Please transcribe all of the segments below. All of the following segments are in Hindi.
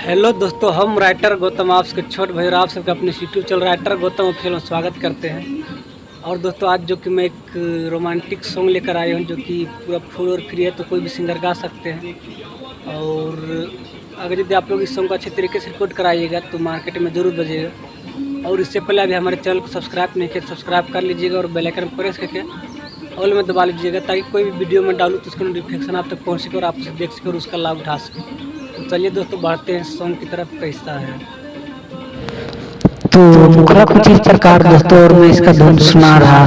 हेलो दोस्तों, हम राइटर गौतम आपके छोट भाई और आप सबके अपने YouTube channel writer Gautam official में स्वागत करते हैं। और दोस्तों आज जो कि मैं एक रोमांटिक सॉन्ग लेकर आया हूं जो कि पूरा फुल और फ्री है, तो कोई भी सिंगर गा सकते हैं। और अगर यदि आप लोग इस सॉन्ग को अच्छे तरीके से रिकॉर्ड कराइएगा तो मार्केट में ज़रूर बजेगा। और इससे पहले अभी हमारे चैनल को सब्सक्राइब नहीं किया तो सब्सक्राइब कर लीजिएगा और बेल आइकन प्रेस करके ऑल में दबा लीजिएगा, ताकि कोई भी वीडियो में डालूँ तो उसका नोटिफिकेशन आप तक पहुँच सके और आप उसे देख सके और उसका लाभ उठा सके। तो चलिए दोस्तों बढ़ते हैं सॉन्ग की तरफ। कैसा है तो मुखड़ा कुछ इस प्रकार दोस्तों, और मैं इसका धुन सुना रहा।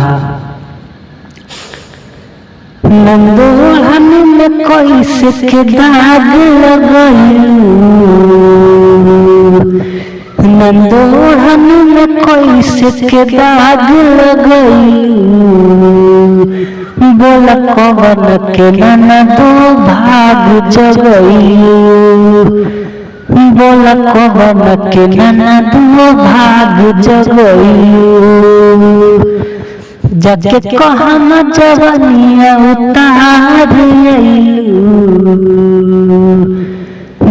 नंदोहन में कोई से दाग लगलू, नंदोहन में कोई से दाग लगलू, बोला कवन के नना दो भाग जगलू, बोला कवन के नना दो भाग जगलू, जाके कहम जवनिया उतार अइलू,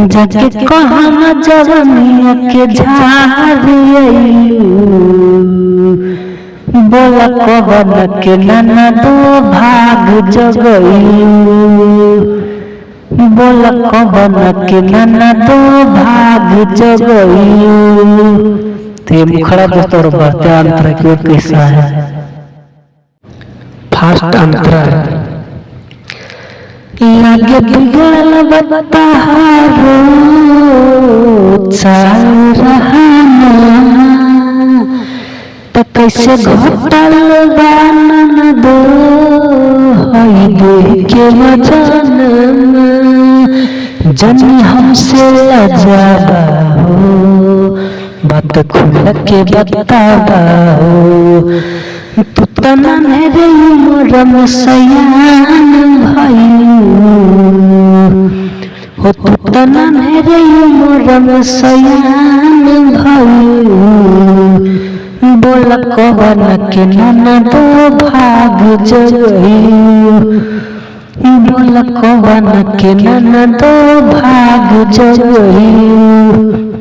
जाके कहम जवनिया के झाड़ अइलू, बोला कवन के नना दो भाग जगलू, बोला कवन के नना दो भाग जगलू। तो ये मुखड़ा दोस्तों और बढ़ते अंतरा की ओर कैसा है। फास्ट अंतरा लगे बिगड़ल बताहारो चाल रहना, तो कैसे घटल बानन दो हई देख के मजाना, जनी हमसे लजाबा हो बात खुल के बताबा हो, तू तना मेरे उम्र में सयान भइलू हो, तू तना मेरे उम्र में सयान भइलू, बोला कवन के नना दो भाग जगलू, बोला कवन के नना दो भाग जगलू।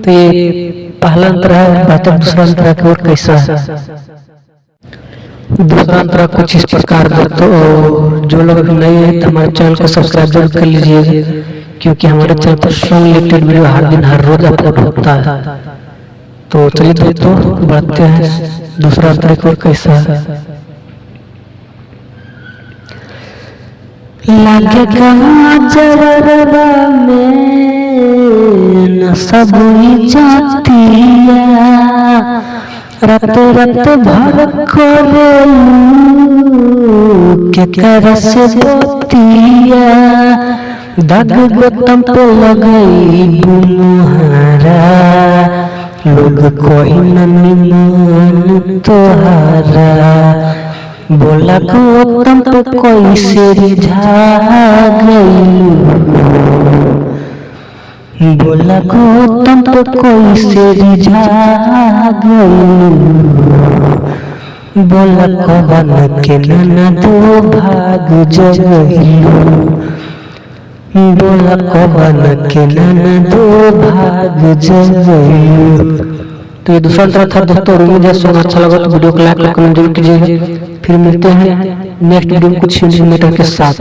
तो ये पहला अंतरा है। बात दूसरा अंतरा की ओर कैसा है। दूसरा अंतरा कुछ इस प्रकार दोस्तों, जो लोग अभी नए हैं तो हमारे चैनल को सब्सक्राइब जरूर कर लीजिए, क्योंकि हमारे चैनल पर सॉन्ग रिलेटेड वीडियो हर दिन हर रोज अपलोड होता है। तो चलिए दोस्तों बढ़ते हैं दूसरा अंतरा की ओर कैसा है। लागे कहाँ जवरबा में न सब जातिया, रत रत भर करेलू के कर से बतिया, दाग गौतम पे लगई बुमुहारा, लोग कोई न निमन तोहारा, बोला गौतम पे कोई से रिझा गइलू, बोला गौतम पे कोई से रिझा गइलू, बोला कवन के नना दो भाग जगलू, बोला कवन के नना दो भाग जगलू। तो ये दूसरा अंतरा था दोस्तों। मुझे सॉन्ग अच्छा लगा तो वीडियो को लाइक कमेंट जरूर कीजिए। फिर मिलते हैं नेक्स्ट वीडियो में कुछ मैटर के साथ।